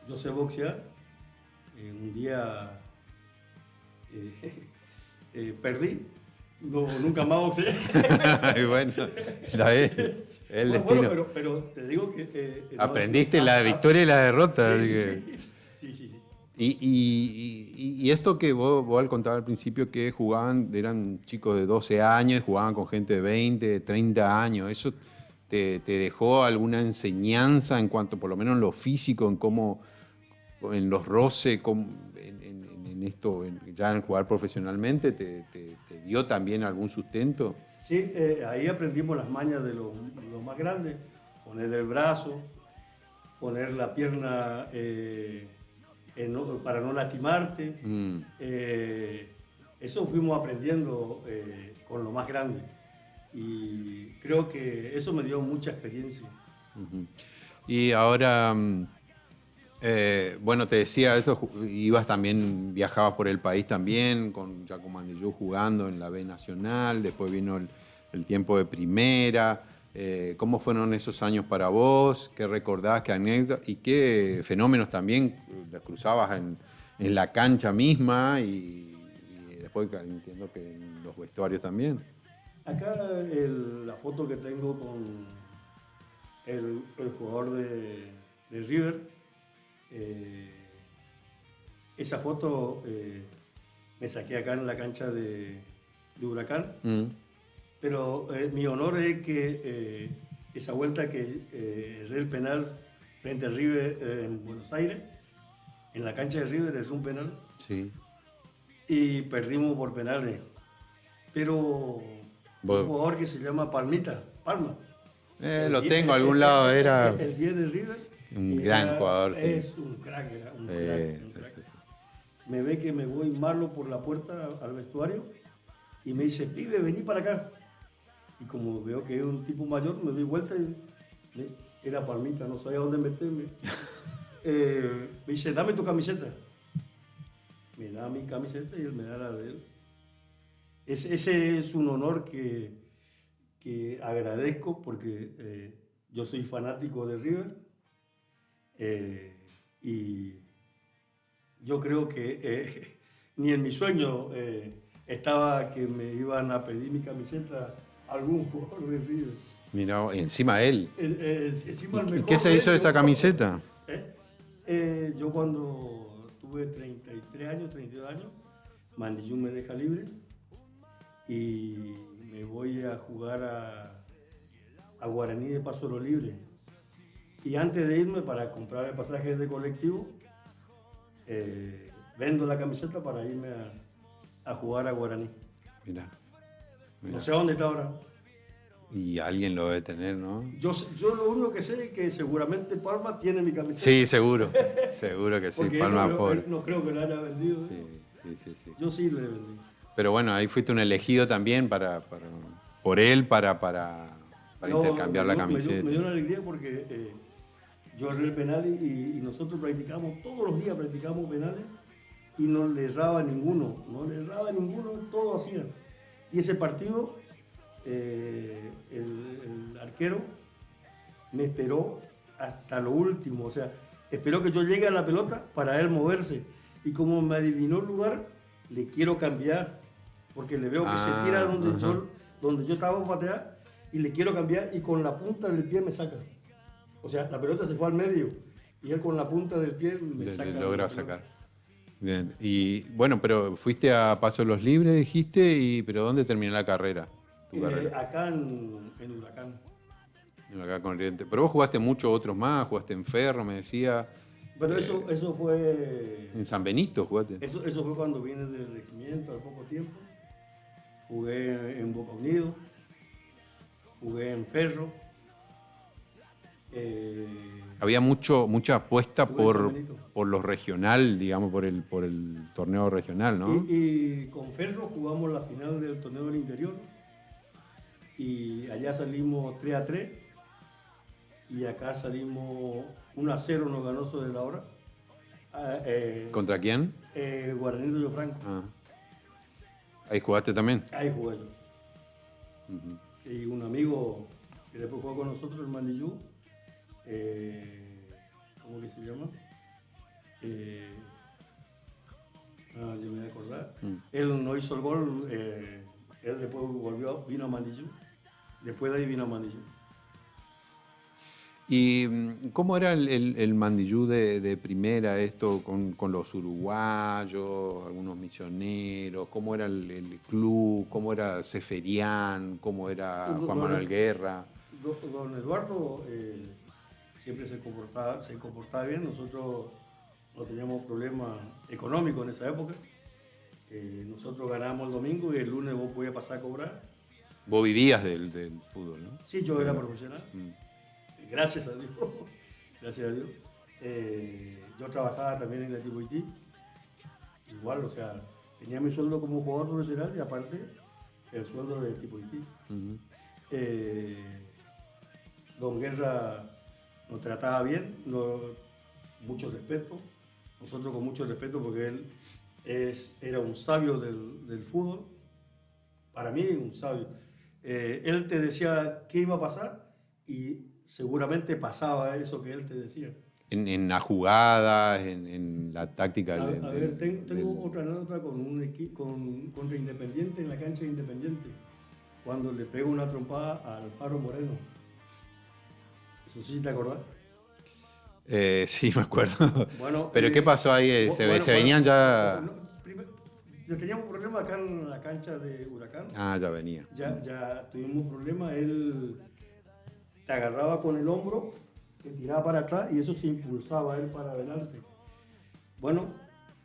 Yo sé boxear. Un día perdí. No, nunca más boxeé. Bueno, el destino. Bueno, pero te digo que... aprendiste la victoria y la derrota. Sí, así que... sí. Y esto que vos contabas al principio, que jugaban, eran chicos de 12 años, jugaban con gente de 20, de 30 años, ¿eso te dejó alguna enseñanza en cuanto, por lo menos en lo físico, en cómo, en los roces, en esto, ya en jugar profesionalmente, te dio también algún sustento? Sí, ahí aprendimos las mañas de los más grandes, poner el brazo, poner la pierna para no lastimarte. Eso fuimos aprendiendo con lo más grande y creo que eso me dio mucha experiencia. Y ahora... bueno, te decía, eso, ibas también, viajabas por el país también, ya con Mandillú jugando en la B Nacional, después vino el tiempo de primera. ¿Cómo fueron esos años para vos? ¿Qué recordás, qué anécdotas y qué fenómenos también las cruzabas en la cancha misma y después entiendo que en los vestuarios también. Acá la foto que tengo con el jugador de River, esa foto me saqué acá en la cancha de Huracán, pero mi honor es que esa vuelta que erré el penal frente a River en Buenos Aires, en la cancha de River erré un penal Sí. y perdimos por penales, pero Vos- un jugador que se llama Palma. Lo tengo a algún lado, era El 10 de River. un y gran era- jugador. Sí. Es un crack, era un crack. Un Sí, crack. sí, sí. Me ve que me voy malo por la puerta al vestuario y me dice, pibe, vení para acá. Y como veo que es un tipo mayor, me doy vuelta y era Palmita, no sabía dónde meterme. Me dice, dame tu camiseta. Me da mi camiseta y él me da la de él. Ese es un honor que agradezco porque yo soy fanático de River y yo creo que ni en mi sueño estaba que me iban a pedir mi camiseta algún jugador de River. Mira, encima él. Encima el ¿Y mejor qué se hizo de esa ellos. camiseta? Yo cuando tuve 33 años, 32 años, Mandillú me deja libre y me voy a jugar a Guaraní de Paso lo Libre. Y antes de irme para comprar el pasaje de colectivo, vendo la camiseta para irme a jugar a Guaraní. Mira. No sé dónde está ahora. Y alguien lo debe tener, ¿no? Yo lo único que sé es que seguramente Palma tiene mi camiseta. Sí, seguro. Seguro que sí. Porque Palma él pobre. no creo que la haya vendido. Sí, sí, sí, sí. Yo sí le vendí. Pero bueno, ahí fuiste un elegido también por él para No, intercambiar la me camiseta. dio una alegría porque yo erré el penal y nosotros practicamos, todos los días practicamos penales y no le erraba ninguno, todo hacía. Y ese partido, el arquero me esperó hasta lo último, o sea, esperó que yo llegue a la pelota para él moverse. Y como me adivinó el lugar, le quiero cambiar, porque le veo que se tira donde yo estaba a patear y le quiero cambiar y con la punta del pie me saca. O sea, la pelota se fue al medio y él con la punta del pie me saca. Le logra sacar. Bien. Y bueno, pero fuiste a Paso de los Libres, dijiste, pero ¿dónde terminó la carrera? Tu carrera. Acá en Huracán. Acá con Oriente. Pero vos jugaste mucho otros más, jugaste en Ferro, me decía. Pero eso fue... En San Benito jugaste. Eso fue cuando vine del regimiento al poco tiempo. Jugué en Boca Unido, jugué en Ferro. Había mucha apuesta Jugué en San Benito. por lo regional, digamos, por el torneo regional, ¿no? Y con Ferro jugamos la final del torneo del interior. Y allá salimos 3-3. Y acá salimos 1-0, nos ganó sobre la hora. ¿Contra quién? Guaraní Río Franco. Ah. Ahí jugaste también. Ahí jugué yo. Y un amigo que después jugó con nosotros, el Mandillú, ¿cómo que se llama? Yo me voy a acordar. Él no hizo el gol, él después vino a Mandillú. Después de ahí vino a Mandillú. ¿Y cómo era el Mandillú de primera, esto con los uruguayos, algunos misioneros? ¿Cómo era el club? ¿Cómo era Ceferián? ¿Cómo era Juan Manuel Guerra? Don Eduardo siempre se comportaba bien. Nosotros no teníamos problemas económicos en esa época. Nosotros ganábamos el domingo y el lunes vos podías pasar a cobrar. Vos vivías del fútbol, ¿no? Sí, yo era profesional. Gracias a Dios. Gracias a Dios. Yo trabajaba también en la Tipoití. Igual, o sea, tenía mi sueldo como jugador profesional y aparte el sueldo de Tipoití. Don Guerra nos trataba bien, mucho respeto. Nosotros con mucho respeto porque él era un sabio del fútbol. Para mí, un sabio. Él te decía qué iba a pasar y seguramente pasaba eso que él te decía. en la jugada, en la táctica. A ver, tengo otra anécdota con un contra Independiente en la cancha de Independiente, cuando le pego una trompada al Alfaro Moreno. Eso sí te acordás. Sí, me acuerdo. Bueno, Pero ¿qué pasó ahí? Se venían ya... Ya teníamos un problema acá en la cancha de Huracán. Ah, ya venía. Ya tuvimos un problema. Él te agarraba con el hombro, te tiraba para atrás y eso se impulsaba a él para adelante. Bueno,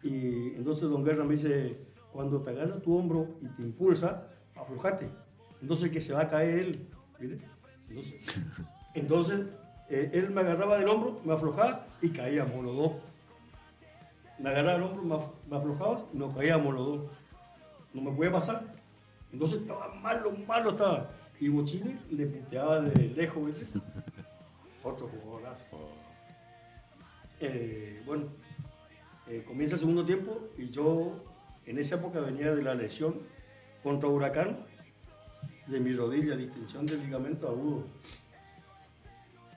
y entonces Don Guerra me dice, cuando te agarra tu hombro y te impulsa, aflojate. Entonces que se va a caer él. ¿Viste? Entonces él me agarraba del hombro, me aflojaba y caíamos los dos. Me agarraba el hombro, me aflojaba y nos caíamos los dos. No me podía pasar. Entonces estaba malo estaba. Y Bochini le puteaba de lejos, ¿viste? Otro jugadorazo. Bueno, comienza el segundo tiempo y yo en esa época venía de la lesión contra Huracán de mi rodilla, distensión del ligamento agudo.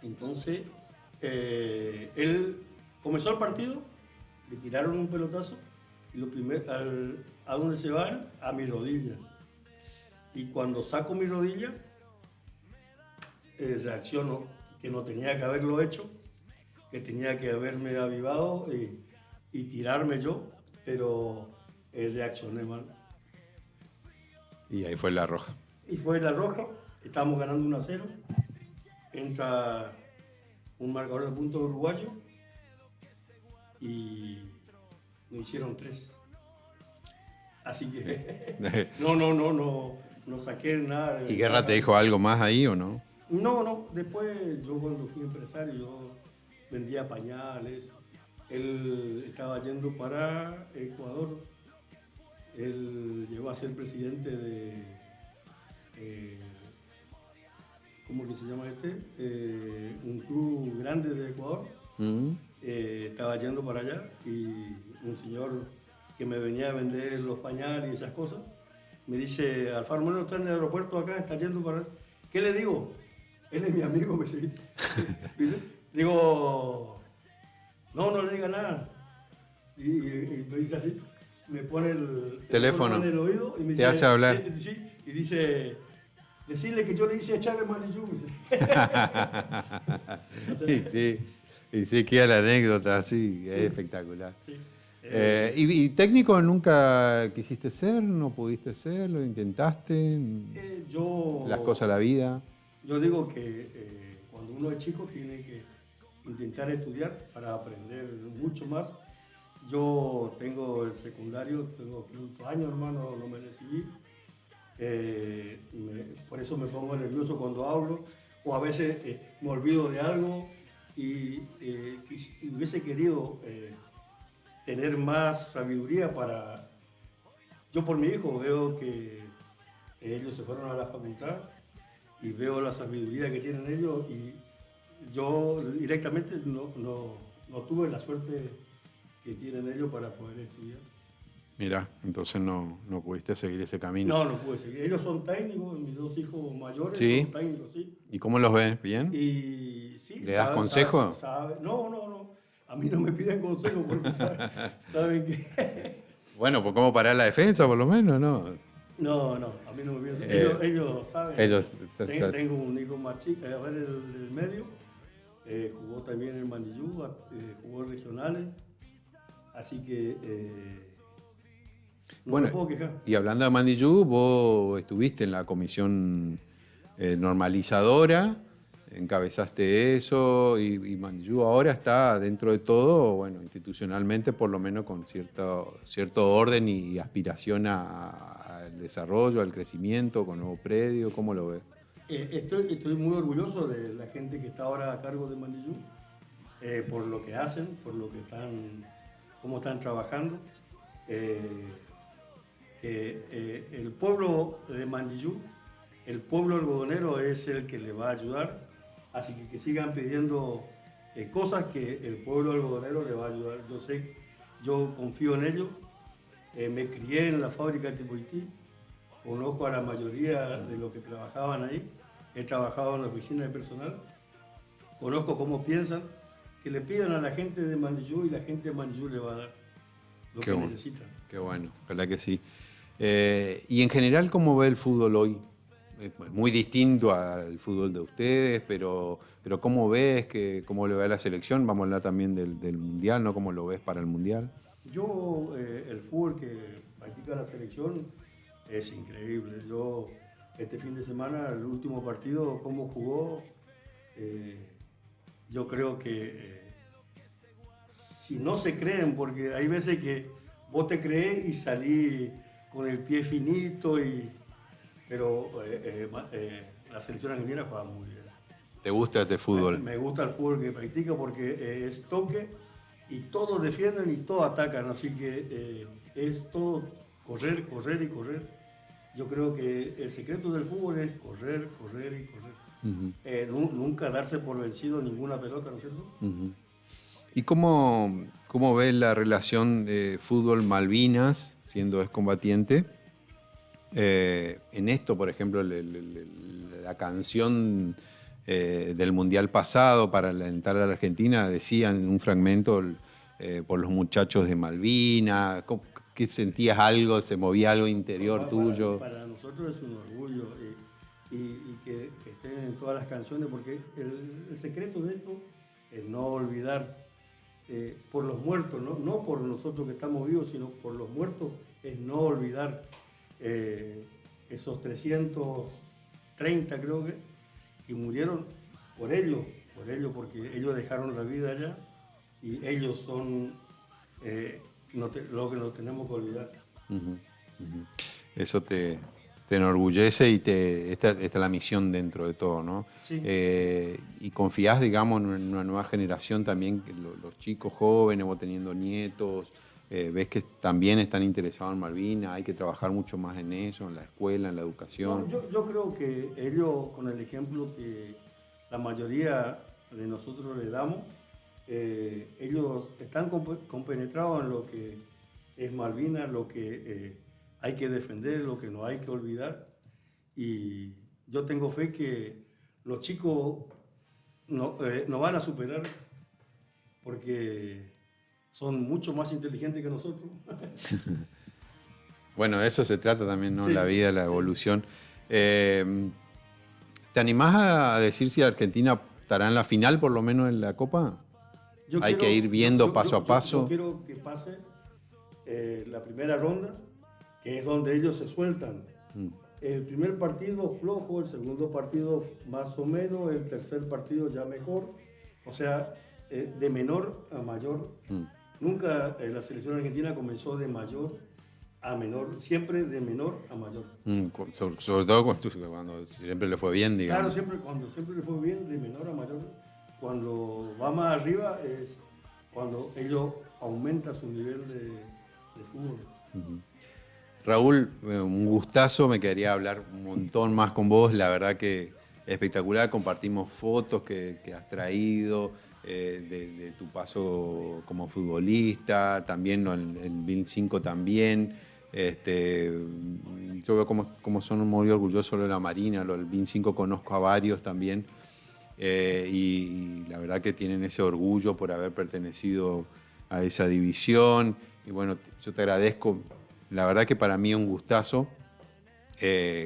Entonces, él comenzó el partido, le tiraron un pelotazo y lo primero, ¿a dónde se van? A mi rodilla. Y cuando saco mi rodilla, reacciono que no tenía que haberlo hecho, que tenía que haberme avivado y tirarme yo, pero reaccioné mal. Y ahí fue la roja. Y fue la roja, estábamos ganando 1-0, entra un marcador de puntos uruguayo y nos hicieron 3. Así que no saqué nada. ¿Y Guerra te dijo algo más ahí o no? No, después yo cuando fui empresario yo vendía pañales, él estaba yendo para Ecuador, él llegó a ser presidente de, ¿cómo que se llama un club grande de Ecuador. Estaba yendo para allá y un señor que me venía a vender los pañales y esas cosas, me dice, Alfaro Moreno está en el aeropuerto acá, está yendo para... ¿Qué le digo? Él es mi amigo, me dice. Digo, no le diga nada. Y me dice así, me pone el teléfono en el oído y me dice, te hace hablar. Sí, y dice, decirle que yo le hice echarle Manillú. Y sí, queda la anécdota así, sí. Es espectacular. Sí. ¿Y técnico nunca quisiste ser? ¿No pudiste ser? ¿Lo intentaste? Las cosas de la vida. Yo digo que cuando uno es chico tiene que intentar estudiar para aprender mucho más. Yo tengo el secundario, tengo 5 años, hermano, no me recibí. Por eso me pongo nervioso cuando hablo, o a veces me olvido de algo y hubiese querido tener más sabiduría para... Yo por mi hijo veo que ellos se fueron a la facultad y veo la sabiduría que tienen ellos y yo directamente no tuve la suerte que tienen ellos para poder estudiar. Mira, entonces no pudiste seguir ese camino. No pude seguir. Ellos son técnicos, mis 2 hijos mayores son técnicos, sí. ¿Y cómo los ves? ¿Bien? Y sí. ¿Le das consejo? No. A mí no me piden consejo porque saben que... Bueno, pues ¿cómo parar la defensa por lo menos? No, a mí no me piden. Ellos saben. Tengo un hijo más chico, a ver, el medio. Jugó también en Manillú, jugó regionales. Así que no me puedo quejar. Y hablando de Mandillú, vos estuviste en la comisión normalizadora, encabezaste eso y Mandillú ahora está dentro de todo, bueno, institucionalmente por lo menos con cierto orden y aspiración al desarrollo, al crecimiento, con nuevo predio. ¿Cómo lo ves? Estoy muy orgulloso de la gente que está ahora a cargo de Mandillú, por lo que hacen, por lo que cómo están trabajando. El pueblo de Mandillú, el pueblo algodonero es el que le va a ayudar, así que sigan pidiendo cosas que el pueblo algodonero le va a ayudar. Yo confío en ellos, me crié en la fábrica de Tipoití, conozco a la mayoría de los que trabajaban ahí, he trabajado en la oficina de personal, conozco cómo piensan, que le pidan a la gente de Mandillú y la gente de Mandillú le va a dar lo Qué que bueno. necesitan. Qué bueno, verdad que sí. Y en general, ¿cómo ve el fútbol hoy? Es muy distinto al fútbol de ustedes, pero ¿cómo ves? ¿Cómo le va a la selección? Vamos a hablar también del Mundial, ¿no? ¿Cómo lo ves para el Mundial? Yo, el fútbol que practica la selección es increíble. Yo, este fin de semana, el último partido, cómo jugó, yo creo que si no se creen, porque hay veces que vos te crees y salís con el pie finito, pero la selección argentina juega muy bien. ¿Te gusta este fútbol? Me gusta el fútbol que practica porque es toque y todos defienden y todos atacan, así que es todo correr, correr y correr. Yo creo que el secreto del fútbol es correr, correr y correr. Nunca darse por vencido ninguna pelota, ¿no es cierto? ¿Y cómo ves la relación de fútbol-Malvinas, siendo excombatiente? En esto, por ejemplo, la canción del Mundial pasado para alentar a la Argentina decía en un fragmento por los muchachos de Malvinas. ¿Qué sentías algo? ¿Se movía algo interior tuyo? Para nosotros es un orgullo y que estén en todas las canciones, porque el secreto de esto es no olvidar por los muertos, no por nosotros que estamos vivos, sino por los muertos, es no olvidar esos 330 creo que murieron por ellos, porque ellos dejaron la vida allá y ellos son lo que nos tenemos que olvidar. Eso te enorgullece y esta es la misión dentro de todo, ¿no? Sí. Y confías, digamos, en una nueva generación también, que los chicos jóvenes, vos teniendo nietos, ves que también están interesados en Malvinas, hay que trabajar mucho más en eso, en la escuela, en la educación. No, yo creo que ellos, con el ejemplo que la mayoría de nosotros le damos, ellos están compenetrados en lo que es Malvinas, lo que hay que defender, lo que no hay que olvidar. Y yo tengo fe que los chicos no van a superar porque son mucho más inteligentes que nosotros. Bueno, de eso se trata también, ¿no? Sí, La vida, la sí. evolución. ¿Te animás a decir si Argentina estará en la final, por lo menos en la Copa? Hay que ir viendo paso a paso. Yo quiero que pase la primera ronda, que es donde ellos se sueltan. El primer partido flojo, el segundo partido más o menos, el tercer partido ya mejor. O sea, de menor a mayor. Nunca la selección argentina comenzó de mayor a menor, siempre de menor a mayor. Sobre todo cuando siempre le fue bien, digamos. Claro, cuando siempre le fue bien, de menor a mayor. Cuando va más arriba es cuando ellos aumentan su nivel de fútbol. Raúl, un gustazo, me quedaría hablar un montón más con vos, la verdad que espectacular, compartimos fotos que has traído de tu paso como futbolista, también en BIN 5 también. Yo veo cómo son muy orgullosos de la Marina, del BIN 5 conozco a varios también, y la verdad que tienen ese orgullo por haber pertenecido a esa división. Y bueno, yo te agradezco. La verdad que para mí es un gustazo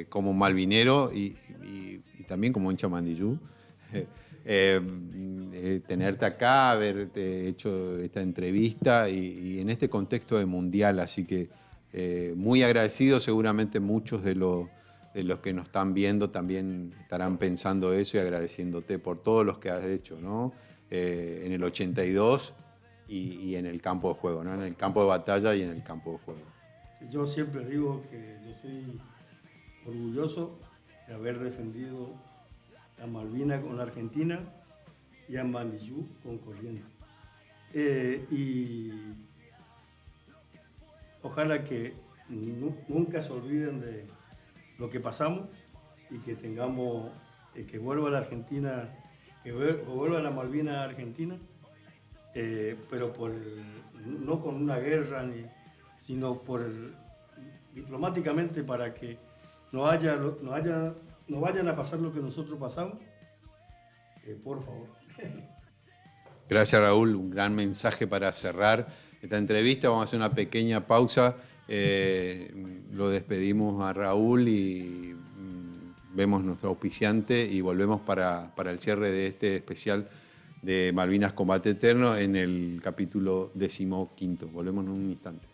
como malvinero y también como hincha Mandillú tenerte acá, haberte hecho esta entrevista y en este contexto de mundial, así que muy agradecido. Seguramente muchos de los que nos están viendo también estarán pensando eso y agradeciéndote por todo lo que has hecho, ¿no? En el 82 y en el campo de juego, ¿no? En el campo de batalla y en el campo de juego. Yo siempre digo que yo soy orgulloso de haber defendido a Malvinas con la Argentina y a Mandillú con Corrientes. Y ojalá que nunca se olviden de lo que pasamos y que tengamos, que vuelva la Argentina, que vuelva la Malvinas a Argentina, pero no con una guerra sino diplomáticamente, para que no vayan a pasar lo que nosotros pasamos, por favor. Gracias, Raúl. Un gran mensaje para cerrar esta entrevista. Vamos a hacer una pequeña pausa. Lo despedimos a Raúl y vemos nuestro auspiciante y volvemos para el cierre de este especial de Malvinas Combate Eterno en el capítulo 15. Volvemos en un instante.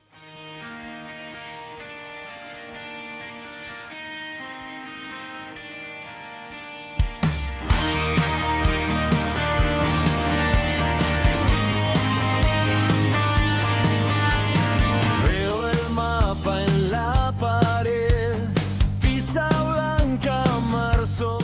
Veo el mapa en la pared, tiza blanca, marzo.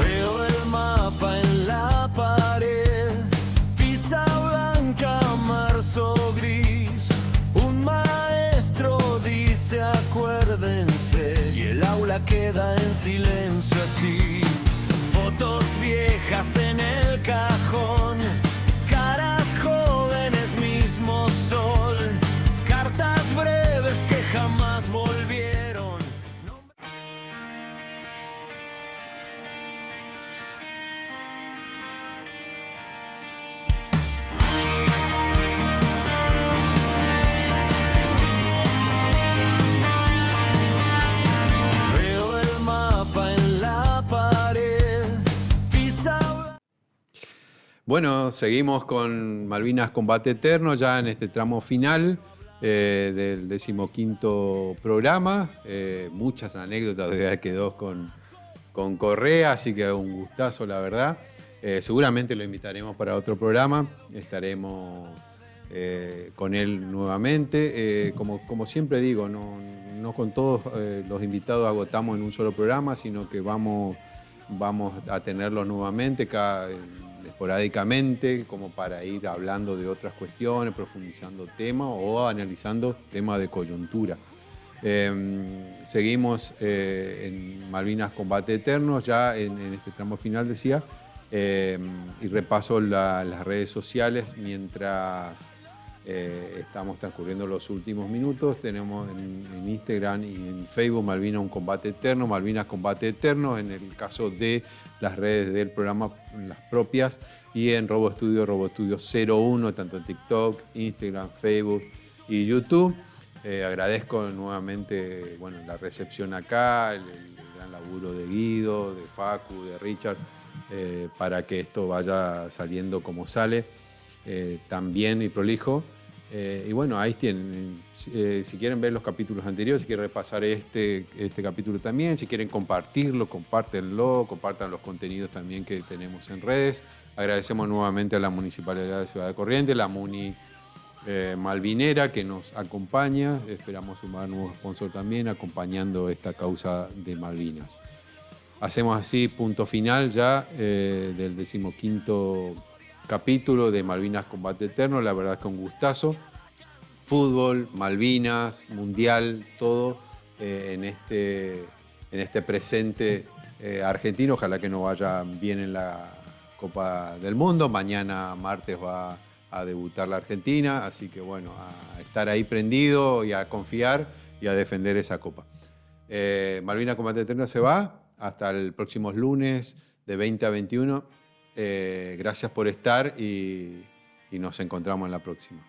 Veo el mapa en la pared, tiza blanca, marzo gris. Un maestro dice acuérdense y el aula queda en silencio así. Fotos viejas en el cajón, caras jóvenes, mismo sol, cartas breves que jamás volvieron. Veo el mapa en la pared, tiza blanca. Bueno, seguimos con Malvinas Combate Eterno ya en este tramo final del 15º programa. Muchas anécdotas de que dos con Correa, así que un gustazo, la verdad. Seguramente lo invitaremos para otro programa. Estaremos con él nuevamente. Como siempre digo, no con todos los invitados agotamos en un solo programa, sino que vamos a tenerlos nuevamente esporádicamente, como para ir hablando de otras cuestiones, profundizando temas o analizando temas de coyuntura. Seguimos en Malvinas Combate Eterno, ya en este tramo final, decía, y repaso las redes sociales mientras estamos transcurriendo los últimos minutos. Tenemos en Instagram y en Facebook Malvinas un Combate Eterno, Malvinas Combate Eterno, en el caso de las redes del programa, las propias, y en RoboStudio 01, tanto en TikTok, Instagram, Facebook y YouTube. Agradezco nuevamente la recepción acá, el gran laburo de Guido, de Facu, de Richard, para que esto vaya saliendo como sale, tan bien y prolijo. Y bueno, ahí tienen. Si quieren ver los capítulos anteriores, si quieren repasar este capítulo también, si quieren compartirlo, compártanlo, compartan los contenidos también que tenemos en redes. Agradecemos nuevamente a la Municipalidad de Ciudad de Corrientes, la Muni Malvinera, que nos acompaña. Esperamos sumar nuevos sponsors también, acompañando esta causa de Malvinas. Hacemos así punto final ya del 15º capítulo de Malvinas Combate Eterno. La verdad es que un gustazo. Fútbol, Malvinas, Mundial, todo en este presente argentino. Ojalá que nos vaya bien en la Copa del Mundo. Mañana martes va a debutar la Argentina, así que bueno, a estar ahí prendido y a confiar y a defender esa Copa. Malvinas Combate Eterno se va hasta el próximo lunes de 20 a 21. Gracias por estar y y nos encontramos en la próxima.